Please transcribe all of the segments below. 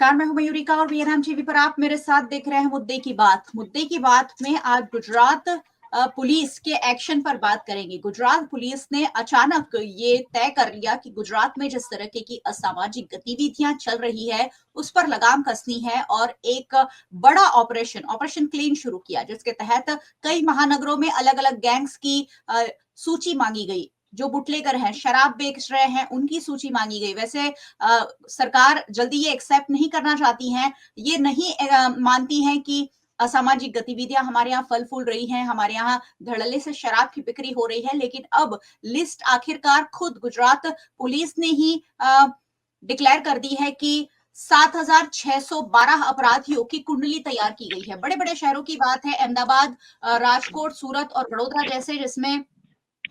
नमस्कार, मैं हूं मयूरी का और वीएनएम टीवी पर आप मेरे साथ देख रहे हैं मुद्दे की बात। मुद्दे की बात में आज गुजरात पुलिस के एक्शन पर बात करेंगे। गुजरात पुलिस ने अचानक ये तय कर लिया कि गुजरात में जिस तरह की असामाजिक गतिविधियां चल रही है उस पर लगाम कसनी है और एक बड़ा ऑपरेशन क्लीन शुरू किया, जिसके तहत कई महानगरों में अलग अलग गैंग्स की सूची मांगी गई। जो बुटलेगर हैं, शराब बेच रहे हैं, उनकी सूची मांगी गई। वैसे सरकार जल्दी ये एक्सेप्ट नहीं करना चाहती हैं, ये नहीं मानती हैं कि असामाजिक गतिविधियां हमारे यहाँ फल फूल रही हैं, हमारे यहाँ धड़ल्ले से शराब की बिक्री हो रही है। लेकिन अब लिस्ट आखिरकार खुद गुजरात पुलिस ने ही डिक्लेयर कर दी है कि 7,612 अपराधियों की कुंडली तैयार की गई है। बड़े बड़े शहरों की बात है, अहमदाबाद, राजकोट, सूरत और वडोदरा जैसे, जिसमें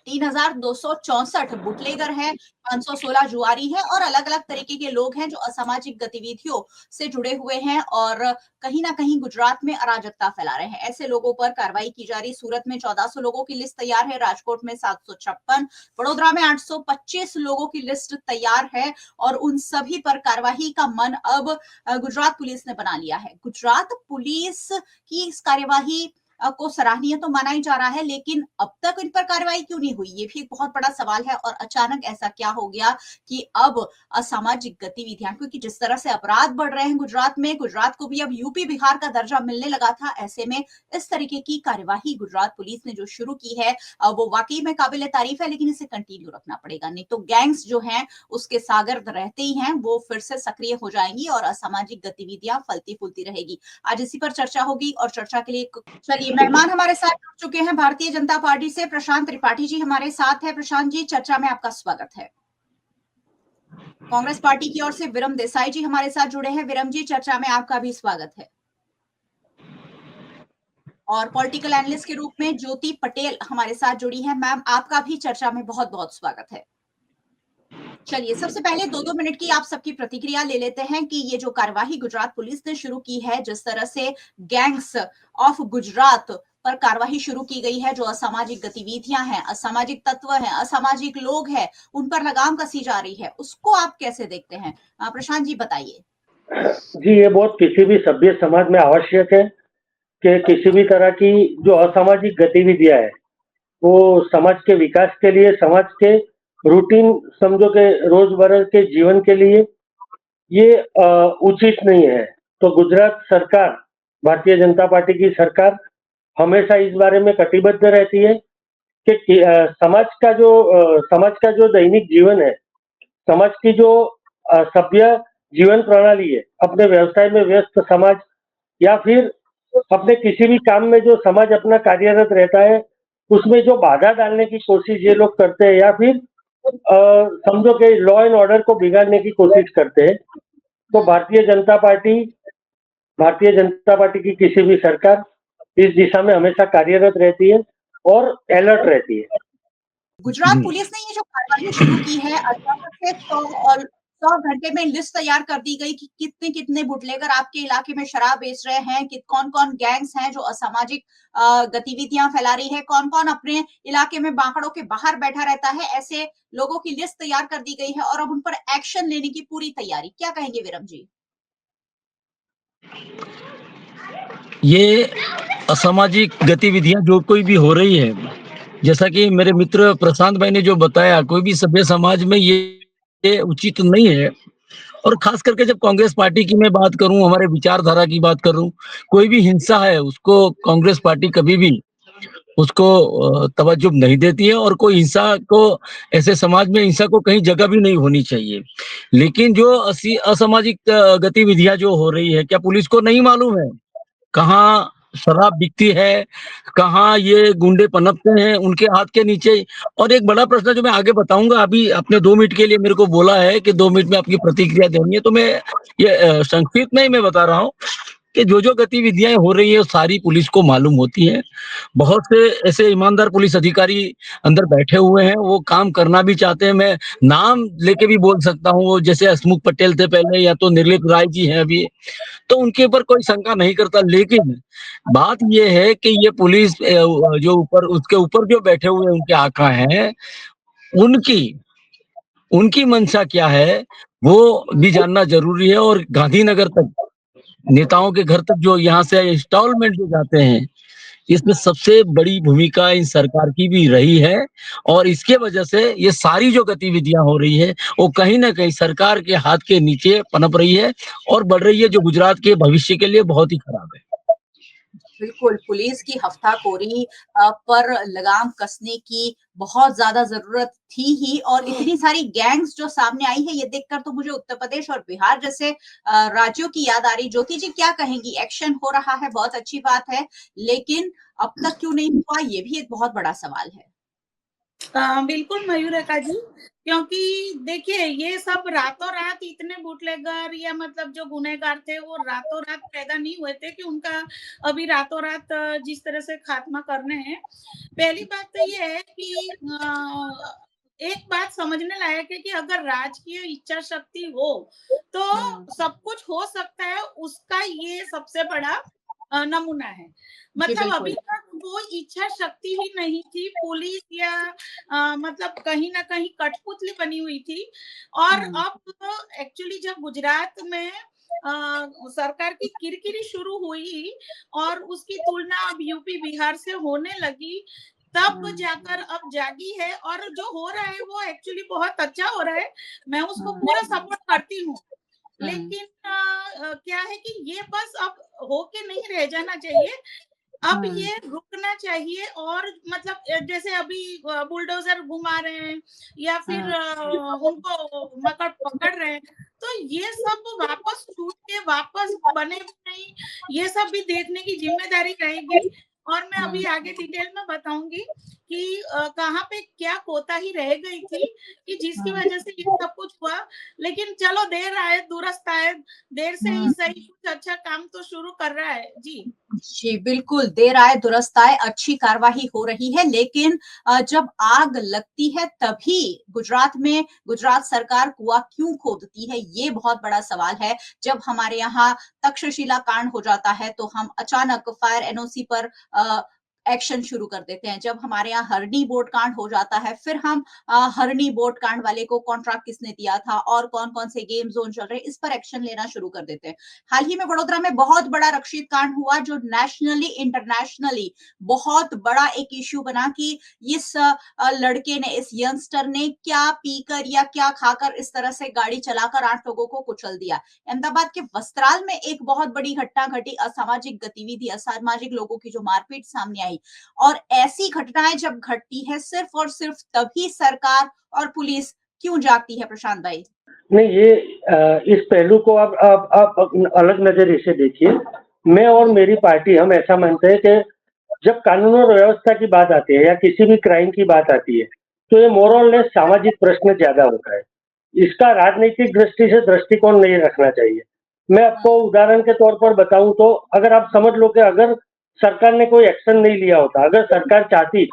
3,264 बुटलेगर है, 516 जुआरी है और अलग अलग तरीके के लोग हैं जो असामाजिक गतिविधियों से जुड़े हुए हैं और कहीं ना कहीं गुजरात में अराजकता फैला रहे हैं। ऐसे लोगों पर कार्रवाई की जा रही। सूरत में 1400 लोगों की लिस्ट तैयार है, राजकोट में 756, वडोदरा में 825 लोगों की लिस्ट तैयार है और उन सभी पर कार्रवाई का मन अब गुजरात पुलिस ने बना लिया है। गुजरात पुलिस की इस कार्यवाही को सराहनीय तो माना ही जा रहा है, लेकिन अब तक इन पर कार्रवाई क्यों नहीं हुई, ये भी एक बहुत बड़ा सवाल है। और अचानक ऐसा क्या हो गया कि अब असामाजिक गतिविधियां, क्योंकि जिस तरह से अपराध बढ़ रहे हैं गुजरात में, गुजरात को भी अब यूपी बिहार का दर्जा मिलने लगा था। ऐसे में इस तरीके की कार्यवाही गुजरात पुलिस ने जो शुरू की है वो वाकई में काबिल तारीफ है, लेकिन इसे कंटिन्यू रखना पड़ेगा, नहीं तो गैंग्स जो हैं उसके सागर रहते ही हैं, वो फिर से सक्रिय हो जाएंगी और असामाजिक गतिविधियां फलती फूलती रहेगी। आज इसी पर चर्चा होगी और चर्चा के लिए चलिए मेहमान हमारे साथ जुड़ चुके हैं भारतीय जनता पार्टी से। प्रशांत त्रिपाठी जी हमारे साथ है। प्रशांत जी, चर्चा में आपका स्वागत है। कांग्रेस पार्टी की ओर से विरम देसाई जी हमारे साथ जुड़े हैं। विरम जी, चर्चा में आपका भी स्वागत है। और पॉलिटिकल एनालिस्ट के रूप में ज्योति पटेल हमारे साथ जुड़ी है। मैम, आपका भी चर्चा में बहुत बहुत स्वागत है। चलिए, सबसे पहले 2-2 मिनट की आप सबकी प्रतिक्रिया ले लेते हैं कि ये जो कार्यवाही गुजरात पुलिस ने शुरू की है, जिस तरह से गैंग्स ऑफ गुजरात पर कार्यवाही शुरू की गई है, जो असामाजिक गतिविधियां हैं, असामाजिक तत्व हैं, असामाजिक लोग हैं, उन पर लगाम कसी जा रही है, उसको आप कैसे देखते हैं? प्रशांत जी बताइए। जी, ये बहुत किसी भी सभ्य समाज में आवश्यक है कि किसी भी तरह की जो असामाजिक गतिविधियां है वो समाज के विकास के लिए, समाज के रूटीन समझो के रोजमर्रा के जीवन के लिए ये उचित नहीं है। तो गुजरात सरकार, भारतीय जनता पार्टी की सरकार हमेशा इस बारे में कटिबद्ध रहती है कि समाज का जो दैनिक जीवन है, समाज की जो सभ्य जीवन प्रणाली है, अपने व्यवसाय में व्यस्त समाज या फिर अपने किसी भी काम में जो समाज अपना कार्यरत रहता है उसमें जो बाधा डालने की कोशिश ये लोग करते हैं या फिर समझो कि लॉ एंड ऑर्डर को बिगाड़ने की कोशिश करते हैं, तो भारतीय जनता पार्टी की किसी भी सरकार इस दिशा में हमेशा कार्यरत रहती है और अलर्ट रहती है। गुजरात पुलिस ने ये जो कार्रवाई शुरू की है, अचानक से 100 घंटे में लिस्ट तैयार कर दी गई कि कितने कितने बुटलेगर आपके इलाके में शराब बेच रहे हैं, कि कौन कौन गैंग्स हैं जो असामाजिक गतिविधियां फैला रही है, कौन कौन अपने इलाके में बांकड़ों के बाहर बैठा रहता है। ऐसे लोगों की लिस्ट तैयार कर दी गई है और अब उन पर एक्शन लेने की पूरी तैयारी। क्या कहेंगे विरम जी? ये असामाजिक गतिविधियां जो कोई भी हो रही है, जैसा कि मेरे मित्र प्रशांत भाई ने जो बताया, कोई भी सभ्य समाज में ये उचित नहीं है। और खास करके जब कांग्रेस पार्टी की मैं बात करूं, हमारे विचारधारा की बात करूं, कोई भी हिंसा है उसको कांग्रेस पार्टी कभी भी उसको तवज्जो नहीं देती है और कोई हिंसा को, ऐसे समाज में हिंसा को कहीं जगह भी नहीं होनी चाहिए। लेकिन जो असामाजिक गतिविधियां जो हो रही है, क्या पुलिस को नहीं मालूम है कहाँ शराब बिकती है, कहाँ ये गुंडे पनपते हैं उनके हाथ के नीचे? और एक बड़ा प्रश्न जो मैं आगे बताऊंगा, अभी आपने 2 मिनट के लिए मेरे को बोला है कि 2 मिनट में आपकी प्रतिक्रिया देनी है, तो मैं ये संक्षिप्त में ही मैं बता रहा हूँ कि जो गतिविधियां हो रही है सारी पुलिस को मालूम होती है। बहुत से ऐसे ईमानदार पुलिस अधिकारी अंदर बैठे हुए हैं, वो काम करना भी चाहते हैं। मैं नाम लेके भी बोल सकता हूँ, वो जैसे हसमुख पटेल थे पहले, या तो निर्लिप्त राय जी हैं अभी, तो उनके ऊपर कोई शंका नहीं करता। लेकिन बात ये है कि ये पुलिस जो ऊपर, उसके ऊपर जो बैठे हुए उनके आका हैं, उनकी उनकी मंशा क्या है, वो भी जानना ज़रूरी है और गांधीनगर तक, नेताओं के घर तक जो यहाँ से इंस्टॉलमेंट जो जाते हैं, इसमें सबसे बड़ी भूमिका इन सरकार की भी रही है और इसके वजह से ये सारी जो गतिविधियाँ हो रही है, वो कहीं न कहीं सरकार के हाथ के नीचे पनप रही है और बढ़ रही है, जो गुजरात के भविष्य के लिए बहुत ही खराब है। बिल्कुल, पुलिस की हफ्ताखोरी पर लगाम कसने की बहुत ज़्यादा ज़रूरत थी ही और इतनी सारी गैंग्स जो सामने आई है, ये देखकर तो मुझे उत्तर प्रदेश और बिहार जैसे राज्यों की याद आ रही। ज्योति जी क्या कहेंगी? एक्शन हो रहा है, बहुत अच्छी बात है, लेकिन अब तक क्यों नहीं हुआ, ये भी एक बहुत बड़ा सवाल है। बिल्कुल मयूरेखा जी, क्योंकि देखिए ये सब रातों-रात इतने बूटलेगर या मतलब जो गुनहगार थे वो रातों-रात पैदा नहीं हुए थे कि उनका अभी रातों-रात जिस तरह से खात्मा करने हैं। पहली बात तो ये है कि एक बात समझने लायक है कि अगर राजकीय इच्छा शक्ति हो, तो सब कुछ हो सकता है, उसका ये सबसे बड़ा नमूना है। मतलब अभी तक वो इच्छा शक्ति ही नहीं थी, पुलिस या मतलब कहीं न कहीं कठपुतली बनी हुई थी और अब एक्चुअली जब गुजरात में सरकार की किरकिरी शुरू हुई और उसकी तुलना अब यूपी, बिहार से होने लगी, तब जाकर अब जागी है और जो हो रहा है वो एक्चुअली बहुत अच्छा हो रहा है। मैं उसको पूरा सपोर्ट करती हूँ। लेकिन क्या है कि ये बस अब होके नहीं रह जाना चाहिए, अब ये रुकना चाहिए और मतलब जैसे अभी बुलडोज़र घुमा रहे हैं या फिर उनको पकड़ रहे हैं, तो ये सब वापस छूट के वापस बने नहीं, ये सब भी देखने की ज़िम्मेदारी रहेगी और मैं अभी आगे डिटेल में बताऊँगी कि कहाँ पे क्या कोताही रह गई थी कि जिसकी वजह से ये सब कुछ हुआ। लेकिन चलो देर आए दुरुस्त आए, देर से ही सही, कुछ अच्छा काम तो शुरू कर रहा है। जी। जी, बिल्कुल, देर आए दुरुस्त आए, अच्छी कार्रवाई हो रही है, लेकिन जब आग लगती है तभी गुजरात सरकार कुआँ क्यों खोदती है, ये बहुत बड़ा सवाल है। जब हमारे यहाँ तक्षशिला कांड हो जाता है, तो हम अचानक फायर एनओसी पर एक्शन शुरू कर देते हैं। जब हमारे यहाँ हरणी बोट कांड हो जाता है, फिर हम हरणी बोट कांड वाले को कॉन्ट्रैक्ट किसने दिया था और कौन-कौन से गेम ज़ोन चल रहे हैं, इस पर एक्शन लेना शुरू कर देते हैं। हाल ही में वडोदरा में बहुत बड़ा रक्षित कांड हुआ जो नेशनली इंटरनेशनली बहुत बड़ा एक इश्यू बना कि इस लड़के ने, इस यंगस्टर ने क्या पीकर या क्या खाकर इस तरह से गाड़ी चलाकर 8 लोगों को कुचल दिया। अहमदाबाद के वस्त्राल में एक बहुत बड़ी घटना घटी, असामाजिक गतिविधि, असामाजिक लोगों की जो मारपीट सामने आई और ऐसी घटनाएं जब घटती है सिर्फ और सिर्फ तभी सरकार और पुलिस क्यों जागती है, प्रशांत भाई? नहीं, ये इस पहलू को आप अलग नजरिए से देखिए। मैं और मेरी पार्टी हम ऐसा मानते हैं कि जब कानून और व्यवस्था की बात आती है या किसी भी क्राइम की बात आती है, तो ये मोर और लेस सामाजिक प्रश्न ज्यादा होता है। इसका राजनीतिक दृष्टि से दृष्टिकोण नहीं रखना चाहिए। मैं आपको उदाहरण के तौर पर बताऊं तो अगर आप समझ लो कि अगर सरकार ने कोई एक्शन नहीं लिया होता, अगर सरकार चाहती,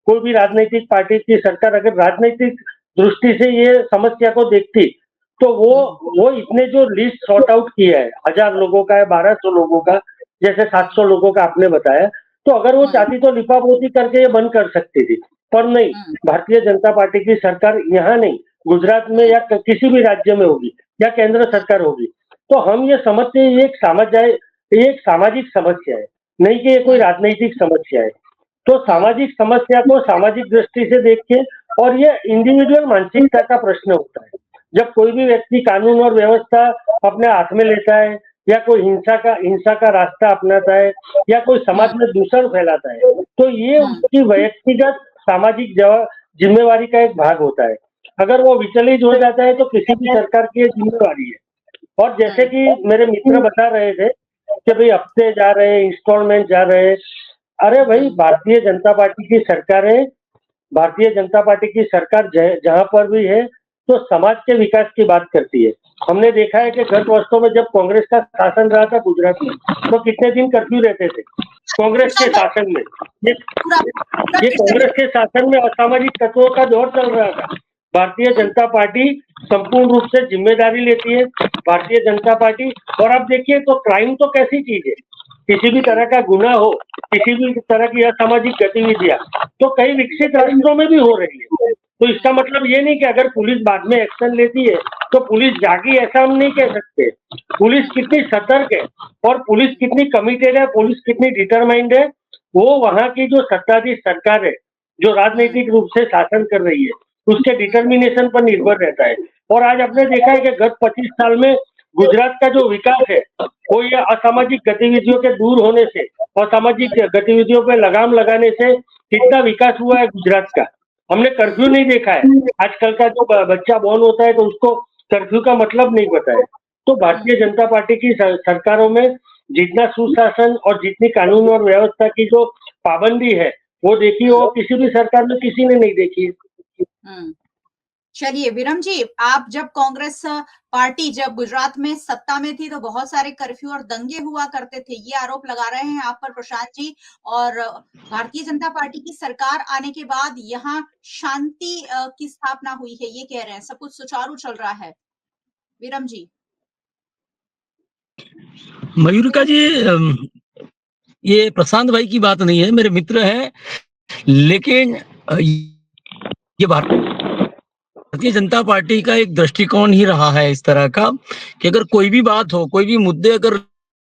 कोई भी राजनीतिक पार्टी की सरकार अगर राजनीतिक दृष्टि से ये समस्या को देखती, तो वो इतने जो लिस्ट सॉर्ट आउट किया है, 1000 लोगों का है, 1200 लोगों का, जैसे 700 लोगों का आपने बताया, तो अगर वो चाहती तो लिपापोती करके ये बंद कर सकती थी, पर नहीं। भारतीय जनता पार्टी की सरकार यहाँ नहीं, गुजरात में या किसी भी राज्य में होगी या केंद्र सरकार होगी, तो हम ये समझते हैं ये एक सामाजिक समस्या है, नहीं कि ये कोई राजनीतिक समस्या है। तो सामाजिक समस्या को सामाजिक दृष्टि से देख के, और ये इंडिविजुअल मानसिकता का प्रश्न होता है। जब कोई भी व्यक्ति कानून और व्यवस्था अपने हाथ में लेता है या कोई हिंसा का रास्ता अपनाता है या कोई समाज में दूषण फैलाता है, तो ये उसकी व्यक्तिगत सामाजिक जिम्मेवारी का एक भाग होता है। अगर वो विचलित हो जाता है तो किसी भी सरकार की जिम्मेवारी है। और जैसे कि मेरे मित्र बता रहे थे कि भाई हफ्ते जा रहे हैं, इंस्टॉलमेंट जा रहे हैं, अरे भाई भारतीय जनता पार्टी की सरकार है, भारतीय जनता पार्टी की सरकार जहां पर भी है तो समाज के विकास की बात करती है। हमने देखा है कि गत वर्षों में जब कांग्रेस का शासन रहा था गुजरात में, तो कितने दिन कर्फ्यू रहते थे कांग्रेस के शासन में। ये कांग्रेस के शासन में असामाजिक तत्वों का दौर चल रहा था। भारतीय जनता पार्टी संपूर्ण रूप से जिम्मेदारी लेती है, भारतीय जनता पार्टी। और आप देखिए तो क्राइम तो कैसी चीज है, किसी भी तरह का गुनाह हो, किसी भी तरह की असामाजिक गतिविधियां तो कई विकसित राष्ट्रों में भी हो रही है। तो इसका मतलब ये नहीं कि अगर पुलिस बाद में एक्शन लेती है तो पुलिस जागी, ऐसा हम नहीं कह सकते। पुलिस कितनी सतर्क है और पुलिस कितनी कमिटेड है, पुलिस कितनी डिटरमाइंड है, वो वहाँ की जो सत्ताधीश सरकार है, जो राजनीतिक रूप से शासन कर रही है, उसके डिटर्मिनेशन पर निर्भर रहता है। और आज आपने देखा है कि गत 25 साल में गुजरात का जो विकास है, वो ये असामाजिक गतिविधियों के दूर होने से, असामाजिक गतिविधियों पे लगाम लगाने से कितना विकास हुआ है गुजरात का। हमने कर्फ्यू नहीं देखा है। आजकल का जो बच्चा बॉर्न होता है तो उसको कर्फ्यू का मतलब नहीं पता है। तो भारतीय जनता पार्टी की सरकारों में जितना सुशासन और जितनी कानून और व्यवस्था की जो पाबंदी है, वो देखी हो किसी भी सरकार में किसी ने नहीं देखी है। चलिए विरम जी, आप जब कांग्रेस पार्टी जब गुजरात में सत्ता में थी तो बहुत सारे कर्फ्यू और दंगे हुआ करते थे, ये आरोप लगा रहे हैं आप पर प्रशांत जी। और भारतीय जनता पार्टी की सरकार आने के बाद यहाँ शांति की स्थापना हुई है, ये कह रहे हैं, सब कुछ सुचारू चल रहा है। विरम जी। मयूरिका जी, ये प्रशांत भाई की बात नहीं है, मेरे मित्र हैं, लेकिन ये भारतीय जनता पार्टी का एक दृष्टिकोण ही रहा है इस तरह का कि अगर कोई भी बात हो, कोई भी मुद्दे अगर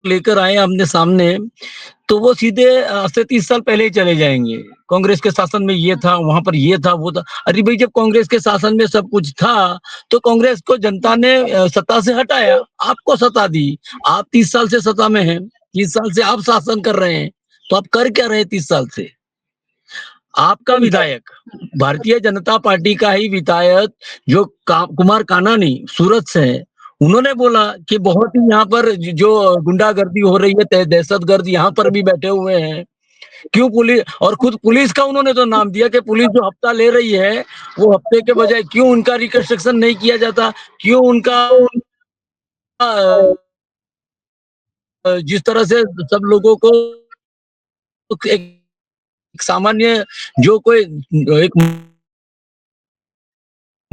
लेकर आए अपने सामने, तो वो सीधे 30 साल पहले ही चले जाएंगे। कांग्रेस के शासन में ये था, वहां पर ये था, वो था। अरे भाई, जब कांग्रेस के शासन में सब कुछ था तो कांग्रेस को जनता ने सत्ता से हटाया, आपको सत्ता दी। आप 30 साल से सत्ता में हैं, 30 साल से आप शासन कर रहे हैं, तो आप कर क्या रहे हैं 30 साल से? आपका विधायक, भारतीय जनता पार्टी का ही विधायक जो कुमार कानानी सूरत से है, उन्होंने बोला कि बहुत ही यहाँ पर जो गुंडागर्दी हो रही है, दहशतगर्द यहाँ पर भी बैठे हुए हैं। क्यों पुलिस, और खुद पुलिस का उन्होंने तो नाम दिया कि पुलिस जो हफ्ता ले रही है, वो हफ्ते के बजाय क्यों उनका रिकंस्ट्रक्शन नहीं किया जाता, क्यों उनका जिस तरह से सब लोगों को एक सामान्य जो कोई एक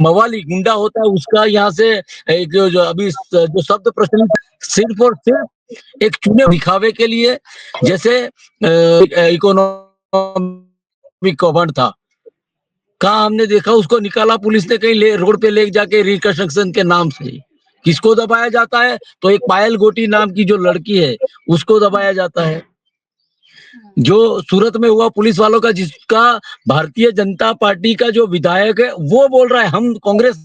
मवाली गुंडा होता है, उसका यहाँ से एक जो अभी जो शब्द प्रचलित, सिर्फ और सिर्फ एक चुने दिखावे के लिए, जैसे इकोनॉमिक कौभांड था, कहाँ हमने देखा उसको निकाला पुलिस ने कहीं रोड पे ले जाके रिकंस्ट्रक्शन के नाम से। किसको दबाया जाता है? तो एक पायल गोटी नाम की जो लड़की है, उसको दबाया जाता है। जो सूरत में हुआ पुलिस वालों का, जिसका भारतीय जनता पार्टी का जो विधायक है वो बोल रहा है, हम कांग्रेस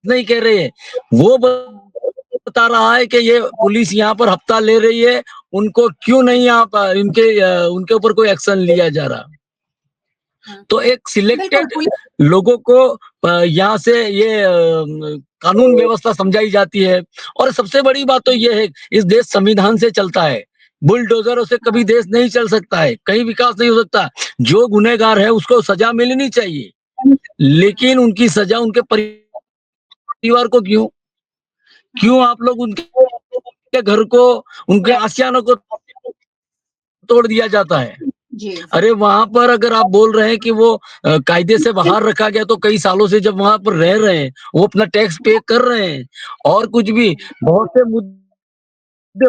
नहीं कह रहे हैं, वो बता रहा है कि ये पुलिस यहाँ पर हफ्ता ले रही है, उनको क्यों नहीं यहाँ पर उनके ऊपर कोई एक्शन लिया जा रहा। तो एक सिलेक्टेड लोगों को यहाँ से ये कानून व्यवस्था समझाई जाती है। और सबसे बड़ी बात तो ये है, इस देश संविधान से चलता है, बुलडोजरों से कभी देश नहीं चल सकता है, कहीं विकास नहीं हो सकता। जो गुनहगार है उसको सजा मिलनी चाहिए, लेकिन उनकी सजा उनके परिवार को क्यों क्यों आप लोग उनके घर को, उनके आशियानों को तोड़ दिया जाता है। अरे वहां पर अगर आप बोल रहे हैं कि वो कायदे से बाहर रखा गया, तो कई सालों से जब वहां पर रह रहे हैं, वो अपना टैक्स पे कर रहे हैं, और कुछ भी बहुत से मुद्दे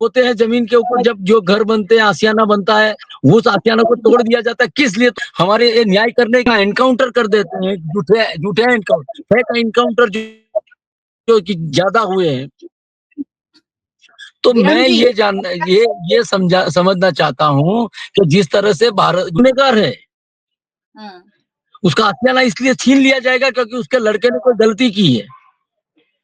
होते हैं जमीन के ऊपर, जब जो घर बनते हैं, आशियाना बनता है, वो उस आशियाना को तोड़ दिया जाता है। किस लिए? हमारे ये न्याय करने का एनकाउंटर कर देते हैं, झूठे एनकाउंटर, फेक एनकाउंटर जो कि ज्यादा हुए हैं। तो मैं ये समझना चाहता हूँ कि जिस तरह से भारत गुनहगार है, उसका आशियाना इसलिए छीन लिया जाएगा क्योंकि उसके लड़के ने कोई गलती की है,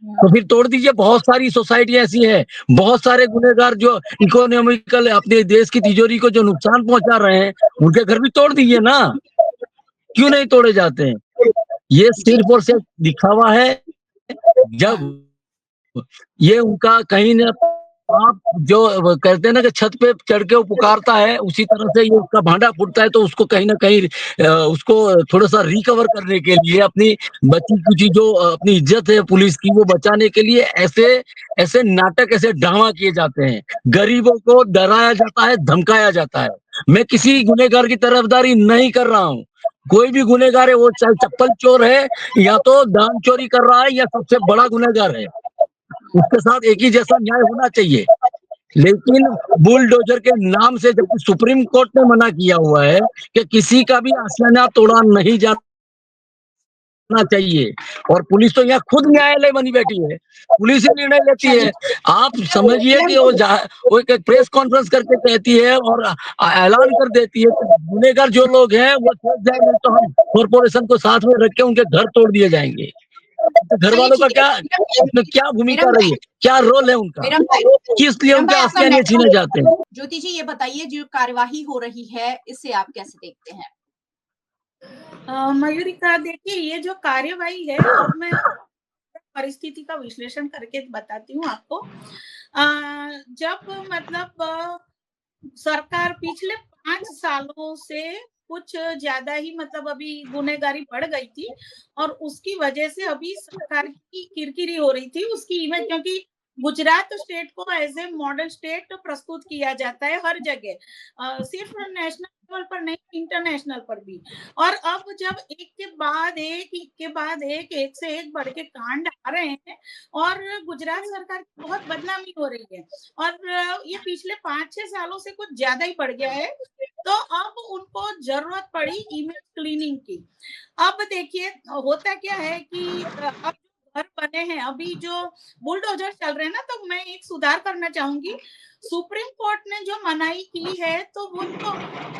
तो फिर तोड़ दीजिए। बहुत सारी सोसाइटी ऐसी है, बहुत सारे गुनहगार जो इकोनॉमिकल अपने देश की तिजोरी को जो नुकसान पहुंचा रहे हैं, उनके घर भी तोड़ दीजिए ना, क्यों नहीं तोड़े जाते हैं? ये सिर्फ और सिर्फ दिखावा है। जब ये उनका कहीं ना, आप जो कहते हैं ना कि छत पे चढ़ के वो पुकारता है, उसी तरह से ये उसका भांडा फूटता है, तो उसको कहीं ना कहीं उसको थोड़ा सा रिकवर करने के लिए, अपनी बची कुची जो अपनी इज्जत है पुलिस की, वो बचाने के लिए ऐसे ऐसे नाटक, ऐसे ड्रामा किए जाते हैं। गरीबों को डराया जाता है, धमकाया जाता है। मैं किसी गुनहगार की तरफदारी नहीं कर रहा हूँ। कोई भी गुनहगार है, वो चाहे चप्पल चोर है, या तो दान चोरी कर रहा है, या सबसे बड़ा गुनहगार है, उसके साथ एक ही जैसा न्याय होना चाहिए। लेकिन बुलडोजर के नाम से, जब सुप्रीम कोर्ट ने मना किया हुआ है कि किसी का भी आशियाना तोड़ा नहीं जाना होना चाहिए। और पुलिस तो यहाँ खुद न्यायालय बनी बैठी है, पुलिस ही निर्णय लेती चलिए, है। आप समझिए कि वो एक प्रेस कॉन्फ्रेंस करके कहती है और ऐलान कर देती है कि गुनहगार जो लोग हैं वो फंस जाएंगे तो हम कॉर्पोरेशन को साथ में रख के उनके घर तोड़ दिए जाएंगे। तो घर चलिए वालों का ठीक है। क्या उसमें क्या भूमिका विरम रही है, क्या रोल है उनका, विरम भाई किस लिए विरम उनके भाई आपका आस्तियां छीने जाते हैं? ज्योति जी ये बताइए जो कार्यवाही हो रही है इसे आप कैसे देखते हैं? मयूरिका देखिए, ये जो कार्यवाही है, अब मैं परिस्थिति का विश्लेषण करके बताती हूँ आपको। जब मतलब सरकार पिछले 5 सालों से कुछ ज़्यादा ही मतलब अभी गुनहगारी बढ़ गई थी और उसकी वजह से अभी सरकार की किरकिरी हो रही थी, उसकी इमेज, क्योंकि गुजरात स्टेट को एज़ ए मॉडल स्टेट प्रस्तुत किया जाता है हर जगह, सिर्फ नेशनल लेवल पर नहीं, इंटरनेशनल पर भी। और अब जब एक के बाद एक से एक बढ़ के कांड आ रहे हैं और गुजरात सरकार की बहुत बदनामी हो रही है और ये पिछले 5-6 सालों से कुछ ज़्यादा ही बढ़ गया है, तो अब उनको ज़रूरत पड़ी इमेज क्लीनिंग की। अब देखिए होता क्या है कि अब जो घर बने हैं, अभी जो बुलडोज़र चल रहे हैं ना, तो मैं एक सुधार करना चाहूँगी। सुप्रीम कोर्ट ने जो मनाही की है, तो वो तो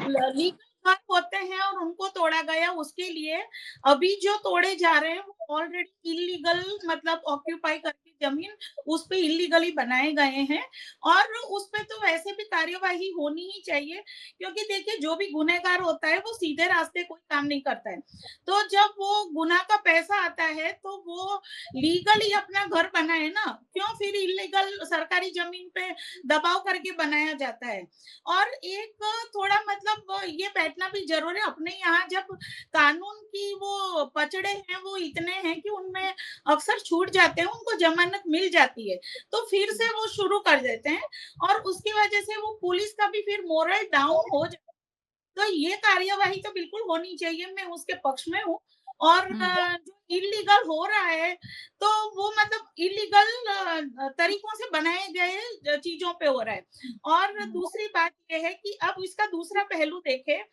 लीगल घर होते हैं और उनको तोड़ा गया, उसके लिए अभी जो तोड़े जा रहे हैं वो ऑलरेडी इल्लीगल मतलब ऑक्यूपाई करके ज़मीन उस पे इल्लीगली बनाए गए हैं और उस पे तो वैसे भी कार्यवाही होनी ही चाहिए, क्योंकि देखिए जो भी गुनहगार होता है वो सीधे रास्ते कोई काम नहीं करता है। तो जब वो गुनाह का पैसा आता है तो वो लीगली अपना घर बनाए ना, क्यों फिर इल्लीगल सरकारी ज़मीन पे दबाव करके बनाया जाता है। और एक थोड़ा मतलब ये बैठना भी ज़रूरी है, अपने यहाँ जब कानून की वो पचड़े हैं वो इतने हैं कि उनमें अक्सर छूट जाते हैं, उनको ज़मानत मिल जाती है, तो फिर से वो शुरू कर देते हैं और उसकी वजह से वो पुलिस का भी फिर मोरल डाउन हो जाता है। तो ये कार्यवाही तो बिल्कुल होनी चाहिए, मैं उसके पक्ष में हूँ। और जो इल्लीगल हो रहा है, तो वो मतलब इल्लीगल तरीकों से बनाए गए चीज़ों पे हो रहा है। और दूसरी बात ये है कि अब इसका दूसरा पहलू देखें,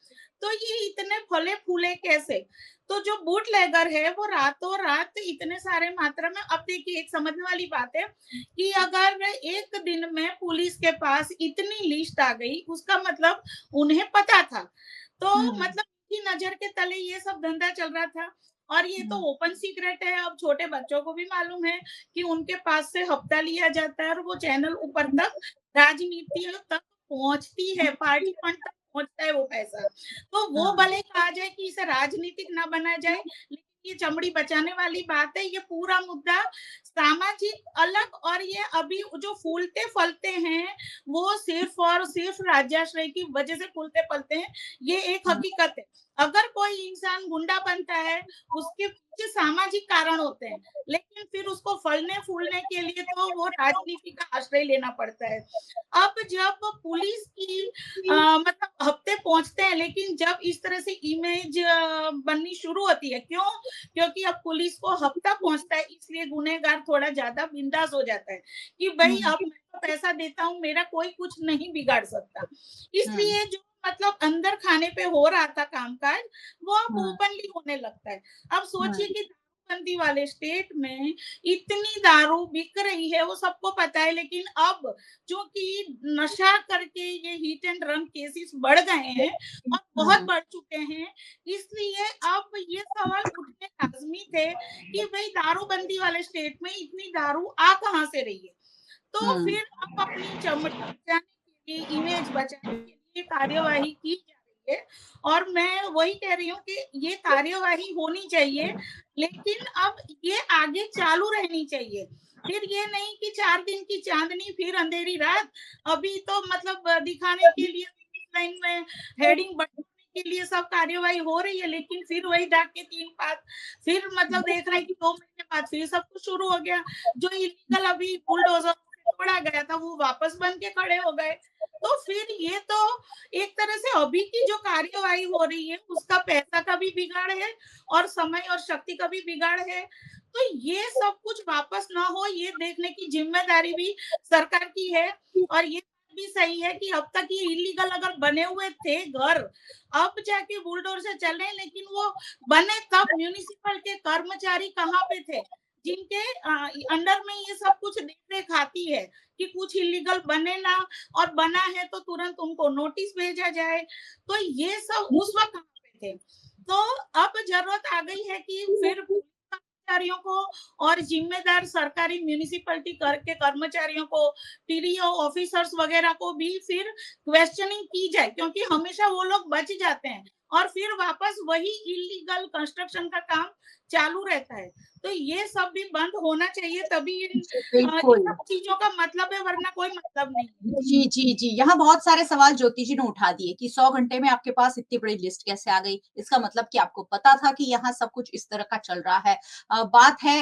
तो ये इतने फले-फूले कैसे? तो जो बूटलेगर है, वो रातों-रात इतने सारे मात्रा में, अब देखिए एक समझने वाली बात है कि अगर एक दिन में पुलिस के पास इतनी लिस्ट आ गई, उसका मतलब उन्हें पता था। तो मतलब की नज़र के तले ये सब धंधा चल रहा था और ये तो ओपन सीक्रेट है, अब छोटे बच्चों को भी मालूम है कि उनके पास से हफ्ता लिया जाता है और वो चैनल ऊपर तक राजनीति तक पहुँचती है, पार्टी फंड तक पहुँचता है वो पैसा। तो वो भले कहा जाए कि इसे राजनीतिक ना बनाया जाए, लेकिन ये चमड़ी बचाने वाली बात है, ये पूरा मुद्दा सामाजिक अलग, और ये अभी जो फूलते-फलते हैं, वो सिर्फ़ और सिर्फ़ राज्याश्रय की वजह से फूलते-फलते हैं, ये एक हकीकत है। अगर कोई इंसान गुंडा बनता है, उसके पीछे सामाजिक कारण होते हैं, लेकिन फिर उसको फलने-फूलने के लिए तो वो राजनीति का आश्रय लेना पड़ता है। अब जब पुलिस की मतलब हफ्ते पहुँचते हैं, लेकिन जब इस तरह से इमेज बननी शुरू होती है, क्यों? क्योंकि अब पुलिस को हफ्ता पहुँचता है, इसलिए गुनहगार थोड़ा ज़्यादा बिंदास हो जाता है कि भई अब मैं तो पैसा देता हूँ, मेरा कोई कुछ नहीं बिगाड़ सकता। इसलिए जो मतलब अंदर खाने पे हो रहा था कामकाज, वो अब ओपनली होने लगता है। अब सोचिए कि दारूबंदी वाले स्टेट में इतनी दारू बिक रही है, वो सबको पता है, लेकिन अब चूँकि नशा करके ये हिट एंड रन केसेस बढ़ गए हैं और बहुत बढ़ चुके हैं, इसलिए अब ये सवाल उठने लाज़मी थे कि भई दारूबंदी वाले स्टेट में इतनी दारू आ कहाँ से रही है? तो फिर अब अपनी चमड़ी बचाने के लिए, इमेज बचाने के लिए कार्यवाही की जा रही है और मैं वही कह रही हूँ कि ये कार्यवाही होनी चाहिए, लेकिन अब ये आगे चालू रहनी चाहिए। फिर ये नहीं कि 4 दिन की चाँदनी फिर अंधेरी रात, अभी तो मतलब दिखाने के लिए लाइन में हेडिंग बढ़ाने के लिए सब कार्यवाही हो रही है, लेकिन फिर वही डाक के 3 पात, फिर मतलब देख रहे हैं कि 2 महीने बाद फिर सब कुछ शुरू हो गया। जो इल्लीगल अभी बुलडोज़र से तोड़ा गया था, वो वापस बन के खड़े हो गए। तो फिर ये तो एक तरह से अभी की जो कार्यवाही हो रही है, उसका पैसा का भी बिगाड़ है और समय और शक्ति का भी बिगाड़ है। तो ये सब कुछ वापस ना हो, ये देखने की ज़िम्मेदारी भी सरकार की है और ये भी सही है कि अब तक ये इलीगल अगर बने हुए थे घर, अब जाके बुलडोर से चल रहे हैं, लेकिन वो बने तब म्युनिसिपल के कर्मचारी कहाँ पे थे, जिनके अंडर में ये सब कुछ देख रेख आती है कि कुछ इलीगल बने ना, और बना है तो तुरंत उनको नोटिस भेजा जाए। तो ये सब उस वक्त कहाँ पे थे। तो अब जरूरत आ गई है कि फिर कर्मचारियों को और जिम्मेदार सरकारी म्युनिसिपैलिटी के कर्मचारियों को, टीडीओ ऑफिसर्स वगैरह को भी फिर क्वेश्चनिंग की जाए, क्योंकि हमेशा वो लोग बच जाते हैं और फिर वापस वही इलीगल कंस्ट्रक्शन का काम चालू रहता है। तो ये सब भी बंद होना चाहिए, तभी इन बिल्कुल। सब चीजों का मतलब है, वरना कोई मतलब नहीं है। जी, जी, जी। यहाँ बहुत सारे सवाल ज्योति जी ने उठा दिए कि 100 घंटे में आपके पास इतनी बड़ी लिस्ट कैसे आ गई? इसका मतलब कि आपको पता था कि यहाँ सब कुछ इस तरह का चल रहा है। बात है